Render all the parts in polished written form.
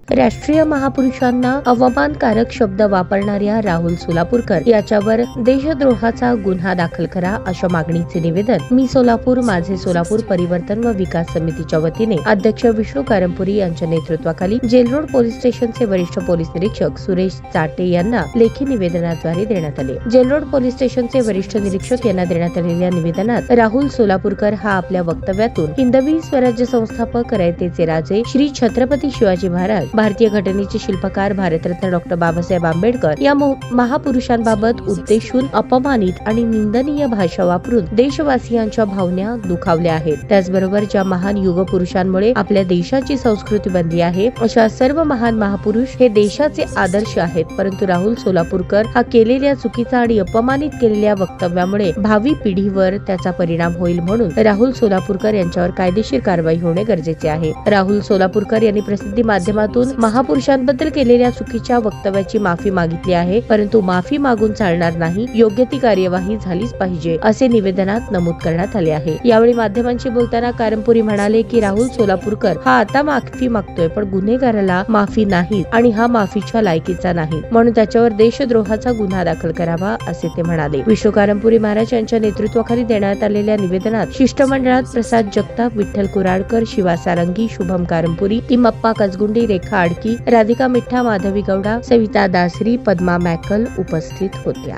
राष्ट्रीय महापुरुषांना अवमानकारक शब्द वापरणाऱ्या राहुल सोलापूरकर याच्यावर देशद्रोहाचा गुन्हा दाखल करा अशा मागणीचे निवेदन मी सोलापूर माझे सोलापूर परिवर्तन व विकास समितीच्या वतीने अध्यक्ष विष्णू कारंपुरी यांच्या नेतृत्वाखाली जेलरोड पोलीस स्टेशनचे वरिष्ठ पोलीस निरीक्षक सुरेश चाटे यांना लेखी निवेदनाद्वारे देण्यात आले। जेलरोड पोलीस स्टेशनचे वरिष्ठ निरीक्षक यांना देण्यात आलेल्या निवेदनात राहुल सोलापूरकर हा आपल्या वक्तव्यातून हिंदवी स्वराज्य संस्थापक रयतेचे राजे श्री छत्रपती शिवाजी महाराज भारतीय घटनेचे शिल्पकार भारतरत्न डॉक्टर बाबासाहेब आंबेडकर या महापुरुषांबाबत उद्देशून अपमानित आणि निंदनीय भाषा वापरून देशवासियांच्या भावना दुखावल्या आहेत। त्याचबरोबर ज्या महान युग पुरुषांमुळे आपल्या देशाची संस्कृती बनली आहे अशा सर्व महान महापुरुष हे देशाचे आदर्श आहेत, परंतु राहुल सोलापूरकर हा केलेल्या चुकीचा आणि अपमानित केलेल्या वक्तव्यामुळे भावी पिढीवर त्याचा परिणाम होईल, म्हणून राहुल सोलापूरकर यांच्यावर कायदेशीर कारवाई होणे गरजेचे आहे। राहुल सोलापूरकर यांनी प्रसिद्धी माध्यमातून महापुरुषांबद्दल केलेल्या चुकीच्या वक्तव्याची माफी मागितली आहे, परंतु माफी मागून चालणार नाही, योग्य ती कार्यवाही झालीच पाहिजे असे निवेदनात नमूद करण्यात आले आहे। यावेळी माध्यमांशी बोलताना कारंपुरी म्हणाले की राहुल सोलापूरकर हा आता माफी मागतोय, पण गुन्हेगाराला माफी नाही आणि हा माफीच्या लायकीचा नाही, म्हणून त्याच्यावर देशद्रोहाचा गुन्हा दाखल करावा असे ते म्हणाले। विष्णू कारंपुरी महाराज यांच्या नेतृत्वाखाली देण्यात आलेल्या निवेदनात शिष्टमंडळात प्रसाद जगताप, विठ्ठल कुराडकर, शिवा सारंगी, शुभम कारंपुरी, तिम्मप्पा कचगुंडी, रेखा आडकी, राधिका मिठ्ठा, माधवी गौडा, सविता दासरी, पद्मा मॅकल उपस्थित होत्या।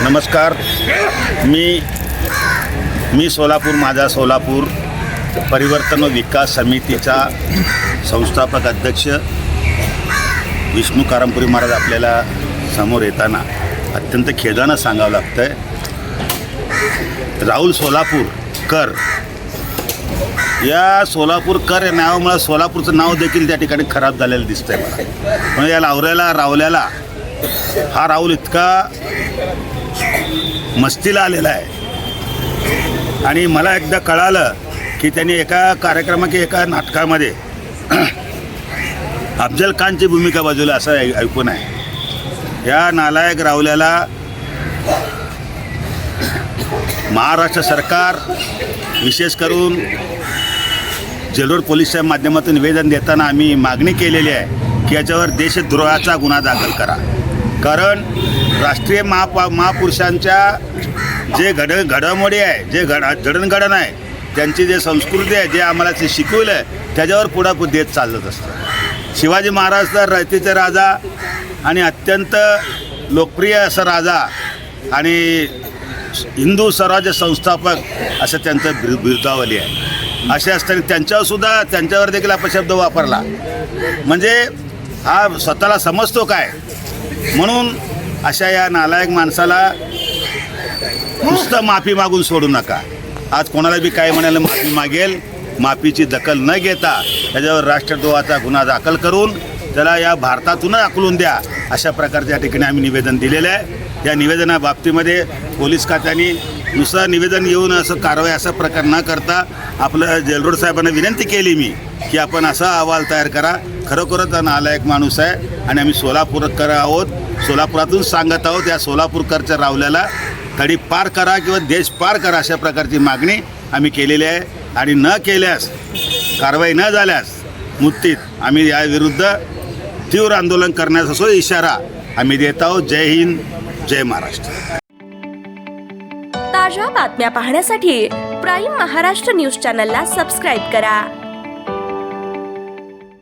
नमस्कार, मी सोलापूर माझा सोलापूर परिवर्तन व विकास समितीचा संस्थापक अध्यक्ष विष्णू कारंपुरी महाराज आपल्याला समोर येताना अत्यंत खेदानं सांगावं लागतंय, राहुल सोलापूरकर या सोलापूरकर या नावामुळे सोलापूरचं नाव देखील त्या ठिकाणी खराब झालेलं दिसतंय मला। म्हणजे या रावल्याला हा राहुल इतका मस्तीला आलेला आहे आणि मला एकदा कळालं की त्यांनी एका कार्यक्रमात एका नाटकामध्ये अफजल खानची भूमिका बजावली असं ऐकून आहे। या नालायक रावल्याला महाराष्ट्र सरकार विशेष करून जेलरोड पोलीसच्या माध्यमातून निवेदन देताना आम्ही मागणी केलेली आहे की याच्यावर देशद्रोहाचा गुन्हा दाखल करा, कारण राष्ट्रीय महापुरुषांच्या जे घडामोडी आहे, जे जडणघडण आहे, त्यांची जे संस्कृती आहे, जे आम्हाला ते शिकवलं आहे त्याच्यावर पुढं देत चालत असतं। शिवाजी महाराज तर रयतेचे राजा आणि अत्यंत लोकप्रिय असा राजा आणि हिंदू स्वराज्य संस्थापक असं त्यांचं बिरुदावली आहे। असे असताना त्यांच्यावर देखील अपशब्द वापरला म्हणजे हा स्वतःला समजतो काय, म्हणून अशा या नालायक माणसाला नुसतं माफी मागून सोडू नका। आज कोणाला बी काय म्हणायला माफी मागेल, माफीची दखल न घेता त्याच्यावर राष्ट्रद्रोहाचा गुन्हा दाखल करून त्याला या भारतातूनच हाकलून द्या अशा प्रकारच्या या ठिकाणी आम्ही निवेदन दिलेलं आहे। या निवेदना बाबतीमध्ये पोलीस खात्याने नुसतं निवेदन येऊन असं कारवाई असा प्रकार न करता आपलं जेलरोड साहेबांना विनंती केली मी की आपण असा अहवाल तयार करा, खरोखरच हा नालायक माणूस आहे आणि आम्ही सोलापूरकर आहोत, सोलापुरातून सांगत आहोत, या सोलापूरकरच्या रावल्याला तडी पार करा किंवा देश पार करा अशा प्रकारची मागणी आम्ही केलेली आहे आणि न केल्यास, कारवाई न झाल्यास मुक्तीत आम्ही याविरुद्ध तीव्र आंदोलन करण्याचा असो इशारा आम्ही देत आहोत। जय हिंद, जय महाराष्ट्र। ताज्या बातम्या पाहण्यासाठी प्राईम महाराष्ट्र न्यूज चॅनलला सबस्क्राईब करा।